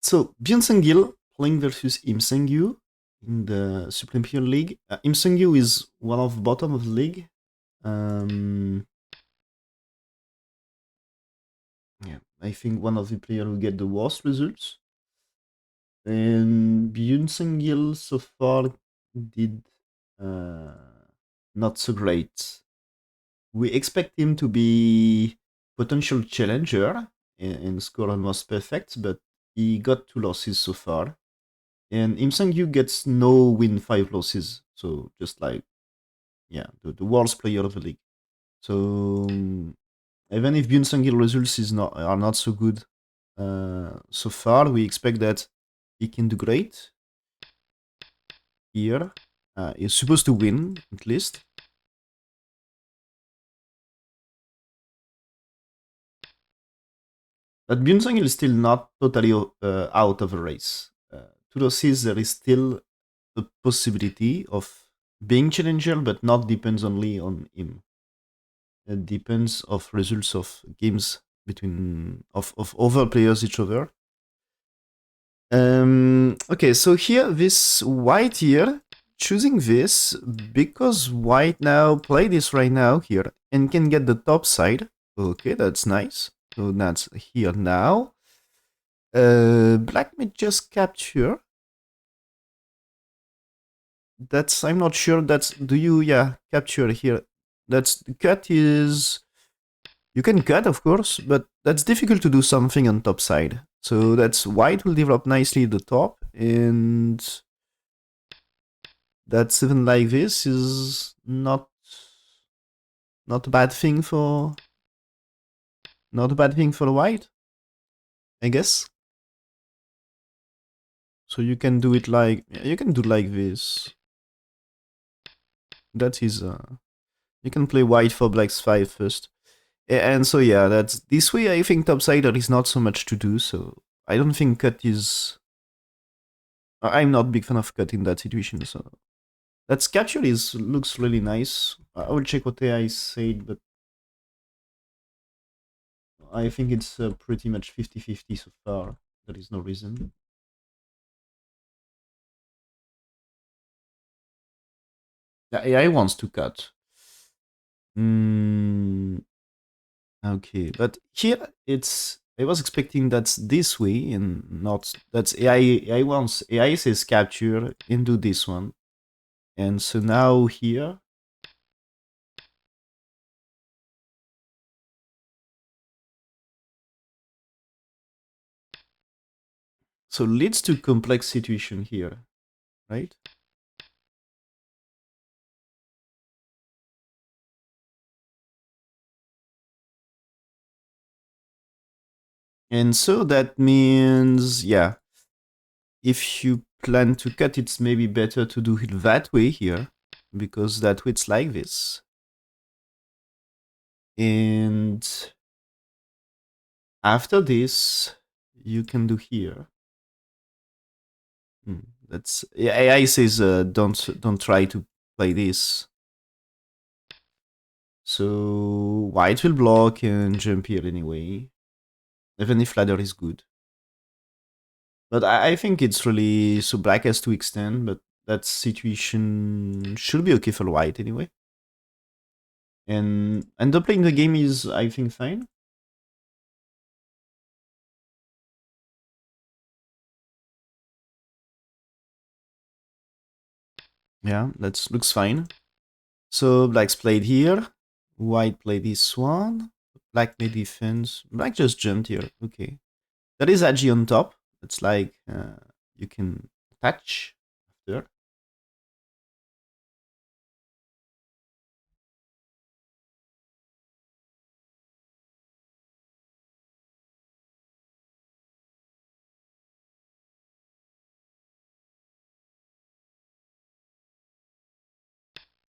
So Byun Sangil playing versus Sangyu in the Supreme Peer League. Sangyu is one of the bottom of the league. Um, yeah, I think one of the players who get the worst results. And Byun Sangil so far did uh, not so great. We expect him to be potential challenger and score almost perfect, but he got 2 losses so far. And Im Sang-yu gets no win, 5 losses. So just like, yeah, the worst player of the league. So even if Byun Sang-il results are not so good so far, we expect that he can do great here. He's supposed to win at least. But Byun Sang-il is still not totally out of the race. To the seas, there is still a possibility of being challenger, but not depends only on him. It depends of results of games between of other players each other. Okay, so here this white here choosing this because white now play this right now here and can get the top side. Okay, that's nice. So that's here now. Black may just capture. That's I'm not sure. That's do you capture here? That's the cut is you can cut, of course, but that's difficult to do something on top side. So that's white will develop nicely at the top, and that's even like this is not a bad thing for not a bad thing for white, I guess. So you can do it like you can do like this. That is you can play white for black's 5 first. And so yeah, that's this way I think topside there is not so much to do, so I don't think cut is I'm not a big fan of cut in that situation, so that capture is looks really nice. I will check what AI said, but I think it's pretty much 50-50 so far. There is no reason. The AI wants to cut. Okay, but here it's I was expecting that's this way and not that's AI wants AI says capture into this one. And so now here so leads to complex situation here, right? And so that means, yeah, if you plan to cut, it's maybe better to do it that way here, because that way it's like this. And after this, you can do here. That's AI says don't try to play this. So white will block and jump here anyway, even if ladder is good. But I think it's really so black has to extend, but that situation should be okay for white anyway. And the playing the game is I think fine. Yeah, that looks fine. So black's played here, white played this one. Black made defense. Black just jumped here. Okay, that is Agi on top. It's like you can touch after.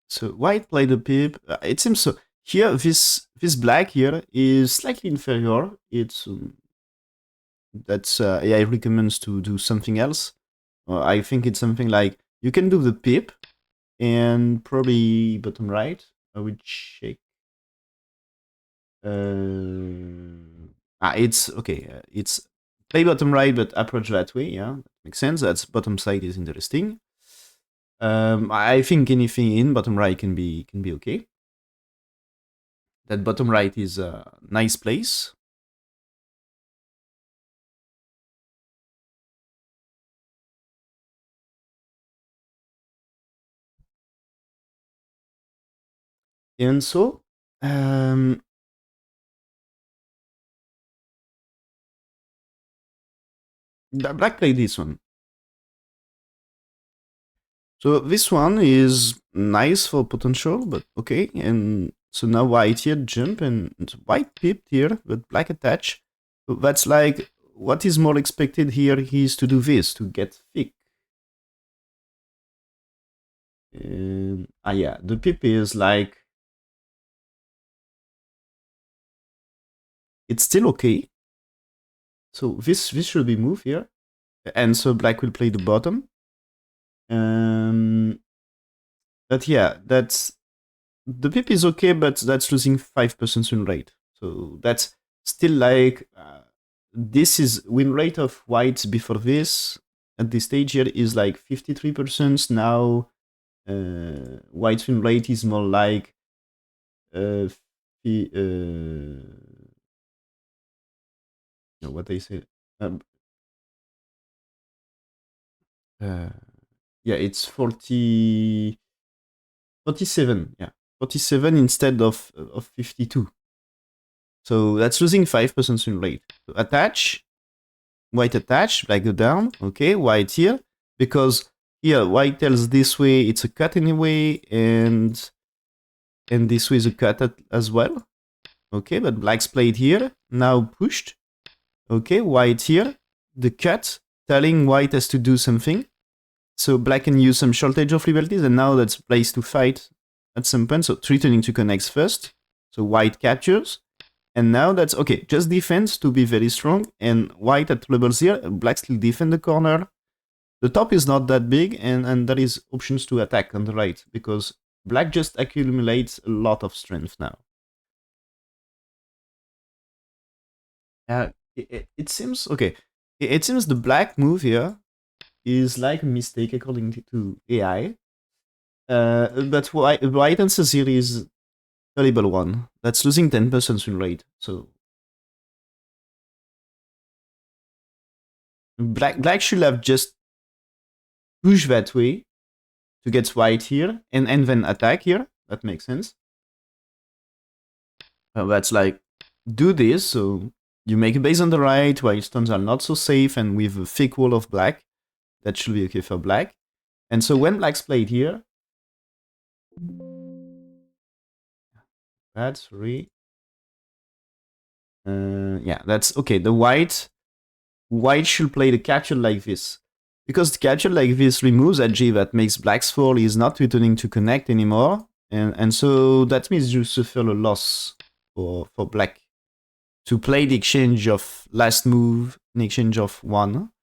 So white played a pip. It seems so. Here, this black here is slightly inferior. It's that's AI recommends to do something else. I think it's something like you can do the pip and probably bottom right. I would check. It's okay. It's play bottom right, but approach that way. Yeah, that makes sense. That's bottom side is interesting. I think anything in bottom right can be okay. That bottom right is a nice place. And so, the black played this one. So this one is nice for potential, but okay. And so now white here jump and white pipped here, but black attach. So that's like what is more expected here is to do this to get thick. Yeah, the pip is like it's still okay. So this should be moved here, and so black will play the bottom. But yeah, that's the pip is okay, but that's losing 5% win rate. So that's still like this is win rate of white before this at this stage here is like 53%. Now white's win rate is more like what I say. Um, yeah, it's 47. Yeah, 47 instead of 52. So that's losing 5% win rate. So attach, white attach, black go down. Okay, white here. Because here, white tells this way it's a cut anyway, and this way is a cut as well. Okay, but black's played here, now pushed. Okay, white here, the cut, telling white has to do something. So black can use some shortage of liberties, and now that's place to fight at some point. So threatening to connect first. So white captures. And now that's okay, just defense to be very strong. And white at levels here, black still defend the corner. The top is not that big, and there is options to attack on the right, because black just accumulates a lot of strength now. It seems, okay, it seems the black move here is like a mistake according to AI. But white answers here is terrible one. That's losing 10% win rate. So black should have just pushed that way to get white here and then attack here. That makes sense. That's like do this. So you make a base on the right, while stones are not so safe, and with a thick wall of black, that should be okay for black. And so when black's played here, that's sorry. Yeah, that's okay. The white should play the capture like this. Because the capture like this removes that G that makes black's fall is not returning to connect anymore. And so that means you suffer a loss for black. To play the exchange of last move, an exchange of one.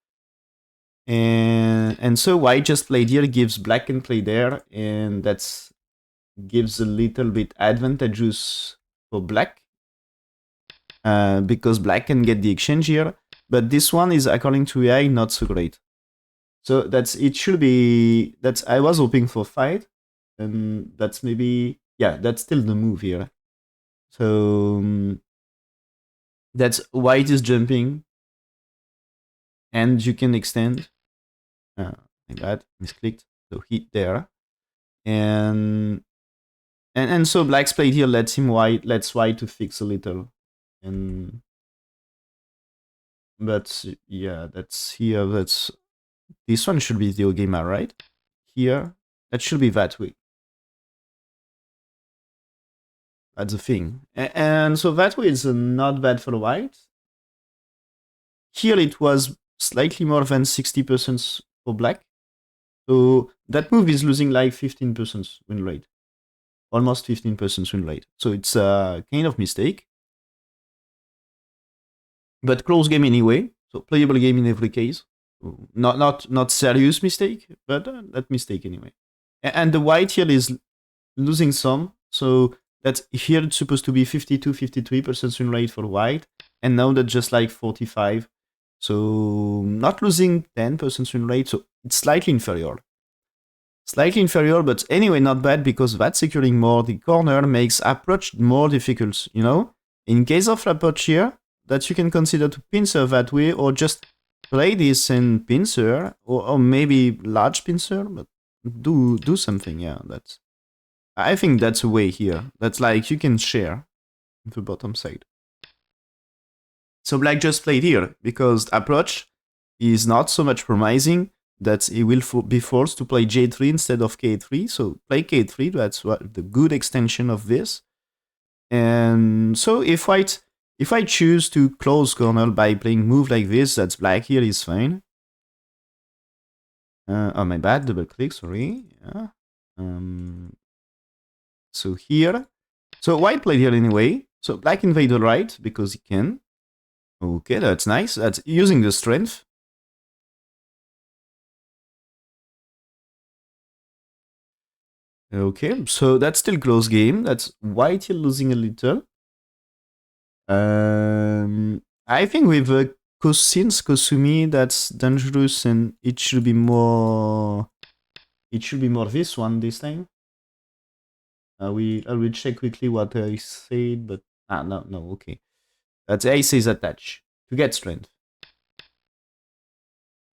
And so white just played here, gives black can play there, and that's gives a little bit advantageous for black. Because black can get the exchange here. But this one is, according to AI, not so great. So it should be, I was hoping for fight, and that's maybe, yeah, that's still the move here. So that's white is jumping, and you can extend. Like that, misclicked, so hit there. And so black's played here lets white to fix a little. And but yeah, that's here, this one should be the Ogema, right? Here, that should be that way. That's the thing. And so that way is not bad for white. Here it was slightly more than 60% for black. So that move is losing like 15% win rate. Almost 15% win rate. So it's a kind of mistake. But close game anyway. So playable game in every case. Not serious mistake, but that mistake anyway. And the white here is losing some. So that's here it's supposed to be 52, 53% win rate for white. And now that's just like 45. So not losing 10% win rate, so it's slightly inferior. Slightly inferior, but anyway, not bad because that securing more the corner makes approach more difficult, you know? In case of approach here, that you can consider to pincer that way or just play this and pincer or maybe large pincer, but do something, yeah. That's I think that's a way here. That's like you can share the bottom side. So black just played here because approach is not so much promising that he will be forced to play j3 instead of k3. So play k3, that's what the good extension of this. And so if I choose to close corner by playing move like this, that's black here is fine. Oh, my bad, double click, sorry. Yeah. So here, so white played here anyway. So black invaded right because he can. Okay, that's nice. That's using the strength. Okay, so that's still close game. That's white here losing a little. I think with since Kosumi, that's dangerous, and it should be more. It should be more this one this time. I will check quickly what I said, but no, okay. That's ace is attached to get strength.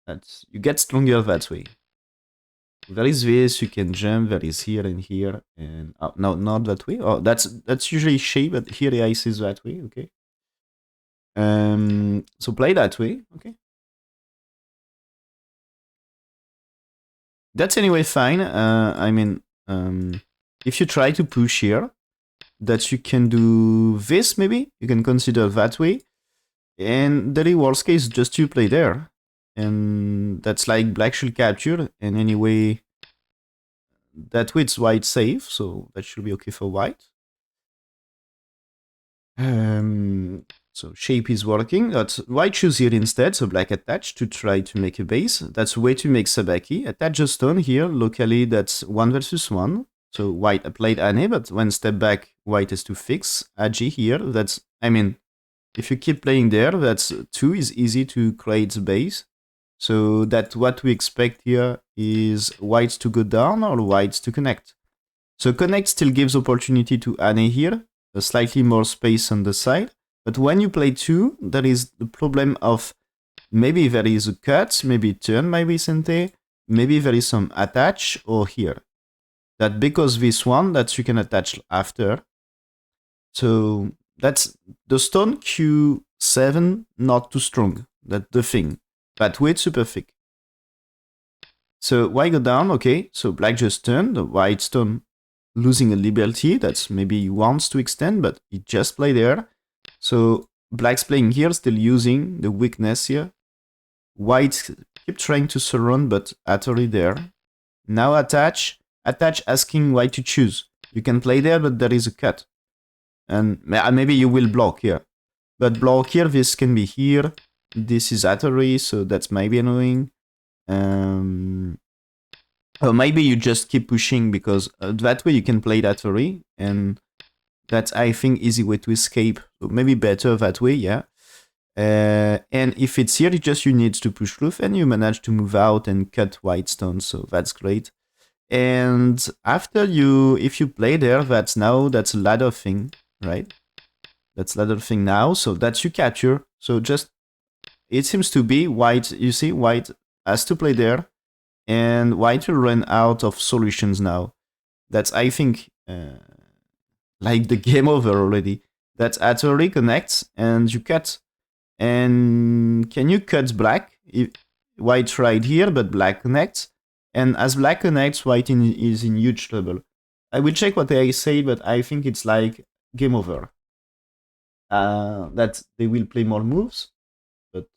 That's you get stronger that way. There is this, you can jump, there is here and here, and no, not that way. Oh, that's usually shape, but here the ice is that way, okay. So play that way, okay. That's anyway fine. I mean, if you try to push here, that you can do this maybe, you can consider that way, and the worst case just you play there, and that's like black should capture, and anyway, that way it's white safe, so that should be okay for white. So shape is working. That's white choose here instead, so black attach to try to make a base. That's a way to make sabaki. Attach a stone here, locally that's 1 versus 1. So white applied Ane, but when step back, white has to fix Aji here. That's, I mean, if you keep playing there, that's 2 is easy to create the base. So that what we expect here is whites to go down or whites to connect. So connect still gives opportunity to Ane here, a slightly more space on the side. But when you play 2, there is the problem of maybe there is a cut, maybe turn by Vicente, maybe there is some attach or here. That because this one that you can attach after. So that's the stone Q7 not too strong. That's the thing. That way it's super thick. So white go down, okay. So black just turned, the white stone losing a liberty. That's maybe he wants to extend, but he just play there. So black's playing here, still using the weakness here. White keep trying to surround, but Atari there. Now attach asking white to choose. You can play there, but there is a cut. And maybe you will block here. But block here, this can be here. This is Atari, so that's maybe annoying. Or maybe you just keep pushing because that way you can play Atari, and that's, I think, easy way to escape. So maybe better that way, yeah. And if it's here, you need to push through, and you manage to move out and cut white stones, so that's great. And after if you play there, that's a ladder thing, right? That's ladder thing now, so that's you capture. So just, it seems to be white, you see, white has to play there, and white will run out of solutions now. That's, I think, like the game over already. That Atari connects, and you cut. And can you cut black? White right here, but black connects. And as black connects, white is in huge trouble. I will check what I say, but I think it's like game over. That they will play more moves, but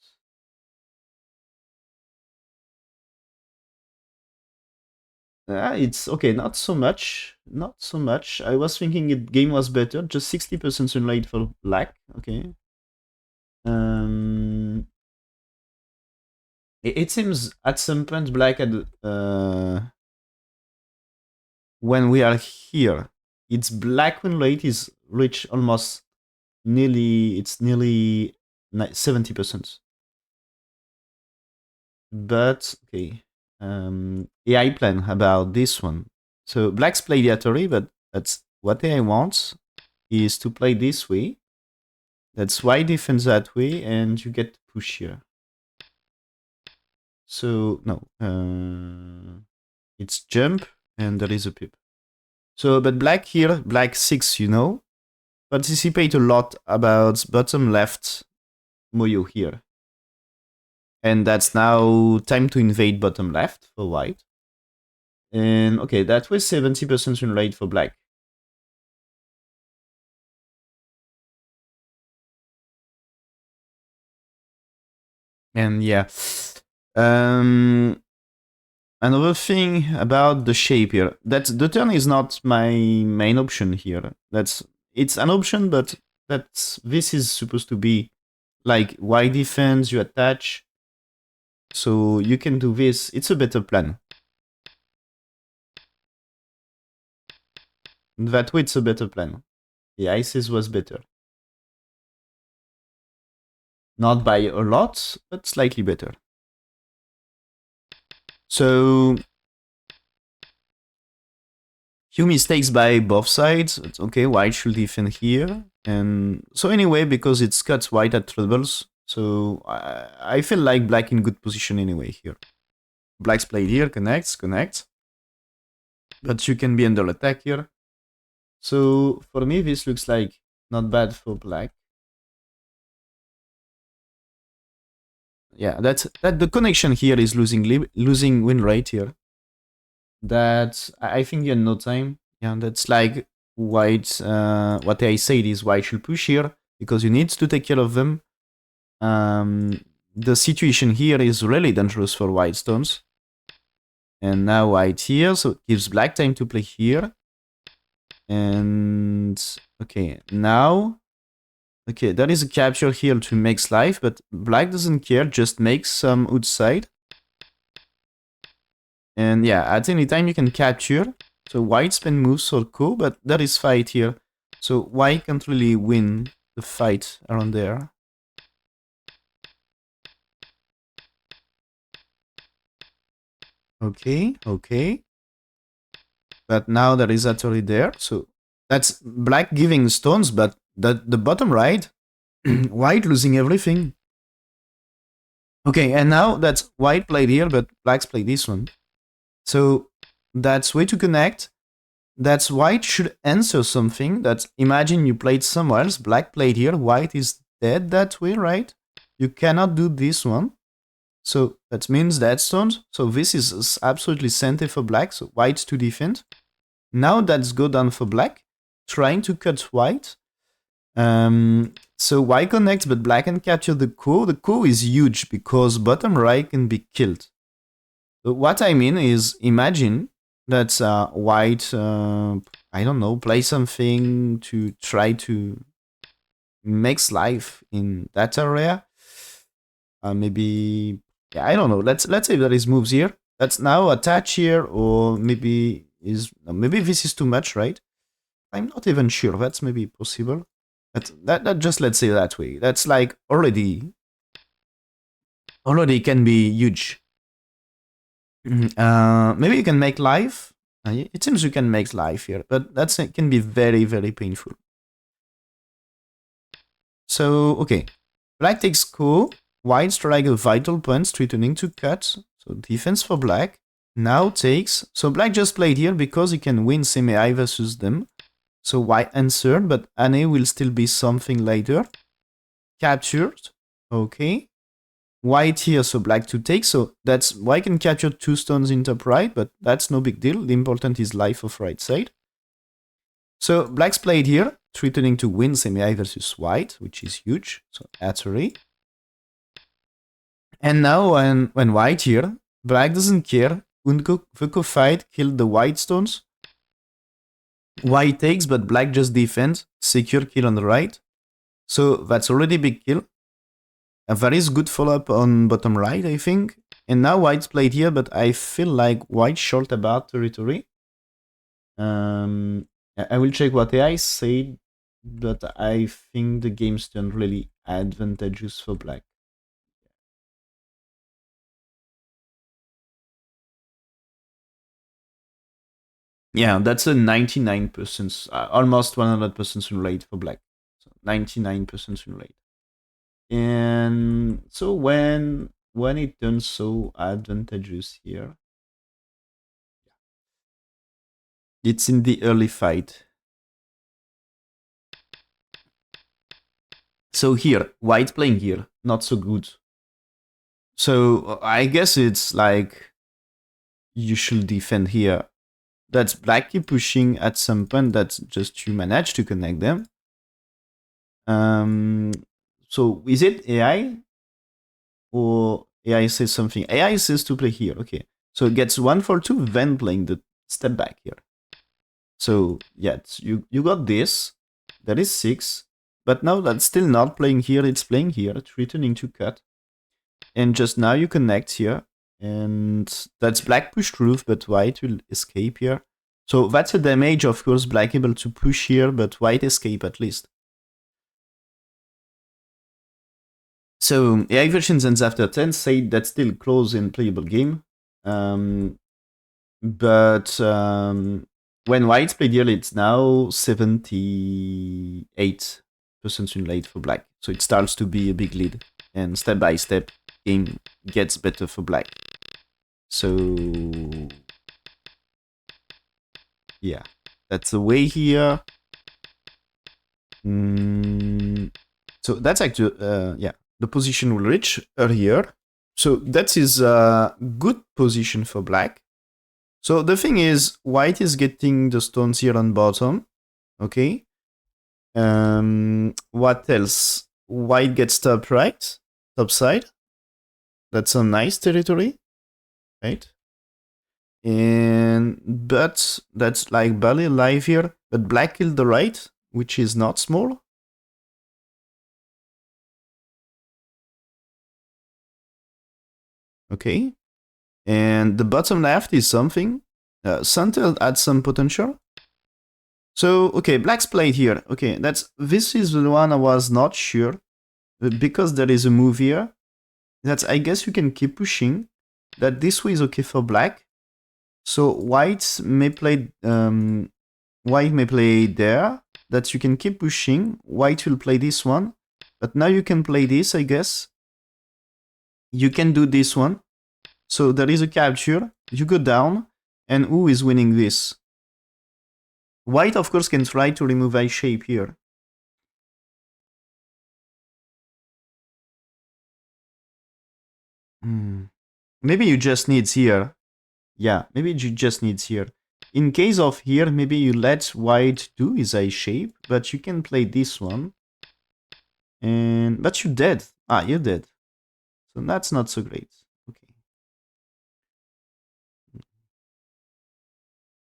it's okay. Not so much. Not so much. I was thinking the game was better. Just 60% sunlight for black. Okay. It seems at some point black had when we are here, its black win rate is reached almost nearly 70%. But okay, AI plan about this one. So black's play the Atari, but that's what AI wants is to play this way. That's white defends that way, and you get to push here. So no, it's jump, and there is a pip. So, but black here, black 6, participate a lot about bottom left Moyo here. And that's now time to invade bottom left for white. And okay, that was 70% win rate for black. And yeah. Another thing about the shape here, that the turn is not my main option here. It's an option, but this is supposed to be like white defense, you attach. So you can do this. It's a better plan. That way it's a better plan. The ISIS was better. Not by a lot, but slightly better. So few mistakes by both sides. It's okay, white should defend here. And so anyway, because it's cuts white at trebles, so I feel like black in good position anyway here. Black's played here, connects. But you can be under attack here. So for me, this looks like not bad for black. Yeah, that the connection here is losing win rate here. That I think in no time. Yeah, that's like white. What I said is white should push here because you need to take care of them. The situation here is really dangerous for white stones. And now white here, so it gives black time to play here. And okay, now okay, there is a capture here to make life, but black doesn't care, just makes some outside. And yeah, at any time you can capture. So white spin moves for co, but there is fight here. So white can't really win the fight around there. Okay. But now there is actually there. So that's black giving stones, but the bottom right, white losing everything. Okay, and now that's white played here, but black's played this one. So that's way to connect. That's white should answer something. That's imagine you played somewhere else, black played here, white is dead that way, right? You cannot do this one. So that means dead stones. So this is absolutely center for black, so white to defend. Now that's go down for black, trying to cut white. So white connects, but black can capture the core. The core is huge because bottom right can be killed. But what I mean is, imagine that white, I don't know, play something to try to make life in that area. Maybe, yeah, I don't know. Let's say there is moves here. That's now attach here, or maybe this is too much, right? I'm not even sure. That's maybe possible. But that just let's say that way. That's like already can be huge. Maybe you can make live. It seems you can make live here, but that can be very, very painful. So, okay. Black takes co. White strike a vital point, returning to cut. So defense for black. Now takes. So black just played here because he can win semi-I versus them. So white answered, but Anne will still be something later. Captured. Okay. White here, so black to take. So that's white can capture 2 stones in top right, but that's no big deal. The important is life of right side. So black's played here, threatening to win semi-I versus white, which is huge. So Atari. And now when white here, black doesn't care. Vuko fight, killed the white stones. White takes, but black just defends. Secure kill on the right. So that's already big kill. A very good follow-up on bottom right, I think. And now white's played here, but I feel like white short about territory. I will check what AI said, but I think the game's turned really advantageous for black. Yeah, that's a 99%, almost 100% win rate for black. So 99% win rate. And so when it turns so advantageous here, it's in the early fight. So here, white playing here, not so good. So I guess it's like you should defend here. That's black keep pushing at some point. That's just you manage to connect them. Um, so is it AI or AI says something? AI says to play here. Okay, so it gets 1 for 2, then playing the step back here. So yeah, you got this. That is 6, but now that's still not playing here. It's playing here. It's returning to cut, and just now you connect here, and that's black pushed roof, but white will escape here. So that's a damage, of course. Black able to push here, but white escape at least. So AI versions ends after 10 say that's still close and playable game. But when white's played here, it's now 78% win rate for black. So it starts to be a big lead. And step by step, game gets better for black. So yeah, that's the way here. So that's actually, yeah, the position will reach here. So that is a good position for black. So the thing is, white is getting the stones here on bottom. Okay. What else? White gets top right, top side. That's a nice territory, right? And but that's like barely alive here. But black killed the right, which is not small. Okay. And the bottom left is something. Center adds some potential. So okay, black's played here. Okay, this is the one I was not sure, but because there is a move here, that I guess you can keep pushing. That this way is okay for black. So white may play there. That you can keep pushing. White will play this one, but now you can play this. I guess you can do this one. So there is a capture. You go down, and who is winning this? White, of course, can try to remove eye shape here. Maybe you just needs here. Yeah, maybe you just needs here. In case of here, maybe you let white do his eye shape, but you can play this one. But you're dead. Ah, you're dead. So that's not so great. Okay.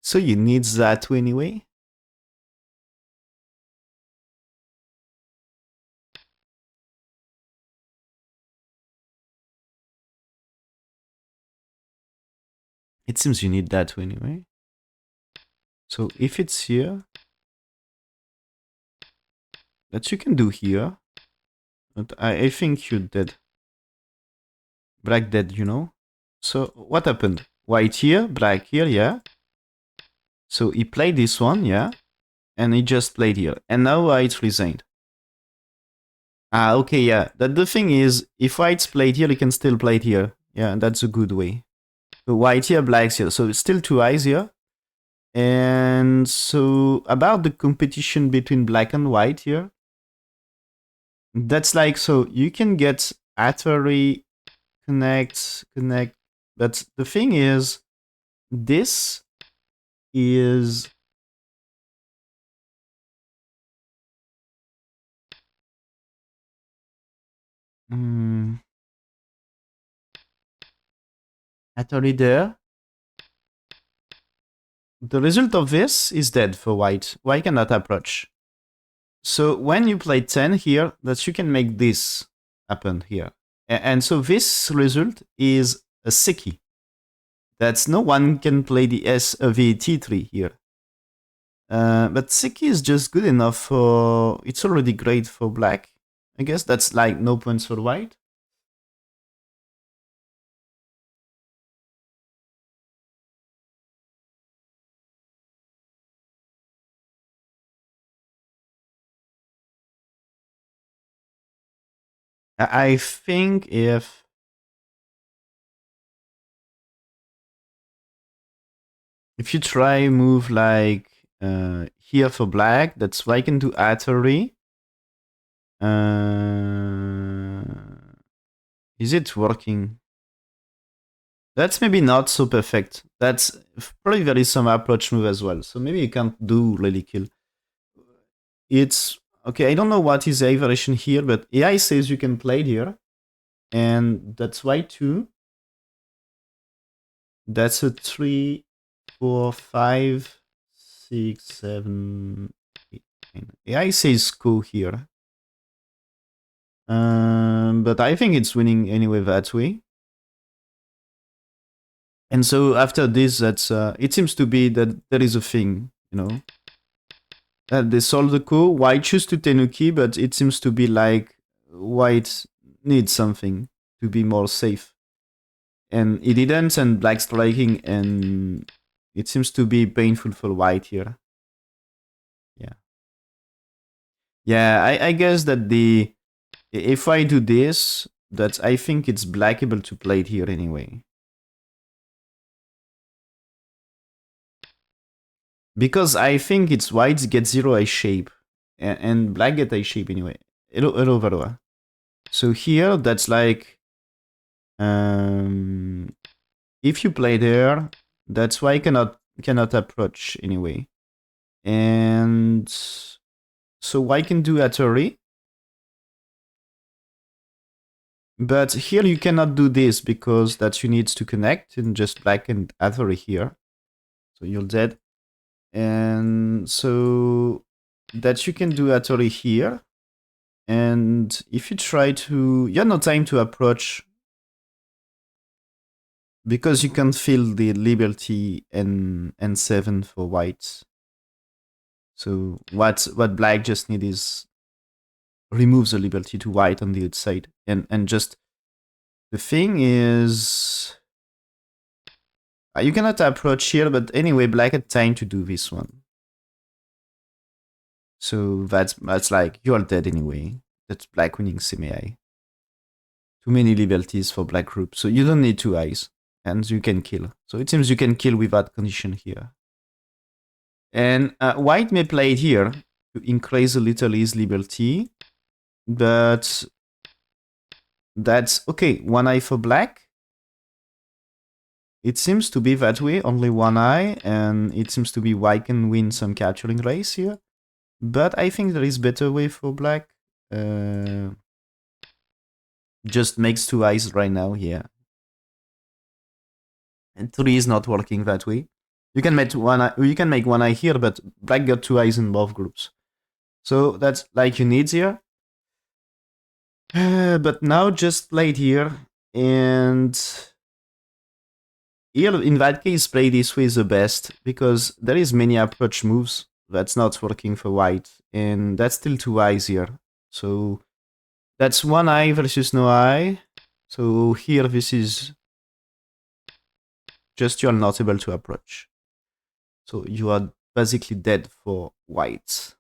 So you need that too anyway. It seems you need that too anyway. So if it's here, that you can do here. But I think you're dead. Black dead, you know. So what happened? White here, black here, yeah. So he played this one, yeah. And he just played here. And now white resigned. Ah, okay, yeah. That the thing is, if white's played here, he can still play it here. Yeah, that's a good way. So white here, black's here. So it's still 2 eyes here. And so about the competition between black and white here, that's like, so you can get Atari, connect. But the thing is, this is Atari there. The result of this is dead for white. White cannot approach. So when you play 10 here, that you can make this happen here. And so this result is a Seki. That's no one can play the T3 here. But Seki is just good enough for... It's already great for black. I guess that's like no points for white. I think if you try move like here for black, that's why I can do Atari. Is it working? That's maybe not so perfect. That's probably there is some approach move as well. So maybe you can't do really kill. It's okay. I don't know what is the variation here, but AI says you can play it here, and that's white too. That's a 3, 4, 5, 6, 7, 8, 9. AI says go here. But I think it's winning anyway that way. And so after this, that's it seems to be that there is a thing, you know. They solve the coup. White choose to Tenuki, but it seems to be like white needs something to be more safe. And it didn't, and black striking, and it seems to be painful for white here. Yeah. Yeah, I guess that if I do this, that I think it's black able to play it here anyway. Because I think it's white get 0 a shape, and black get a shape anyway. Hello, Varroa. So here, that's like, if you play there, that's why I cannot approach anyway. And so I can do Atari. But here you cannot do this because that you need to connect and just black and Atari here. So you're dead. And so that you can do Atari here. And if you try to, you have no time to approach because you can feel the liberty and N7 for white. So what black just need is remove the liberty to white on the outside. And just the thing is you cannot approach here, but anyway, black had time to do this one. So that's like you're dead anyway. That's black winning semi-eye. Too many liberties for black group, so you don't need 2 eyes. And you can kill. So it seems you can kill without condition here. And white may play it here to increase a little his liberty. But that's okay. 1 eye for black. It seems to be that way, only 1 eye. And it seems to be white can win some capturing race here. But I think there is better way for black. Just makes 2 eyes right now, yeah. And 3 is not working that way. You can make 1 eye, you can make 1 eye here, but black got 2 eyes in both groups. So that's like you need here. But now just play it here. And here, in that case, play this way is the best. Because there is many approach moves that's not working for white. And that's still 2 eyes here. So that's 1 eye versus no eye. So here this is just you're not able to approach. So you are basically dead for white.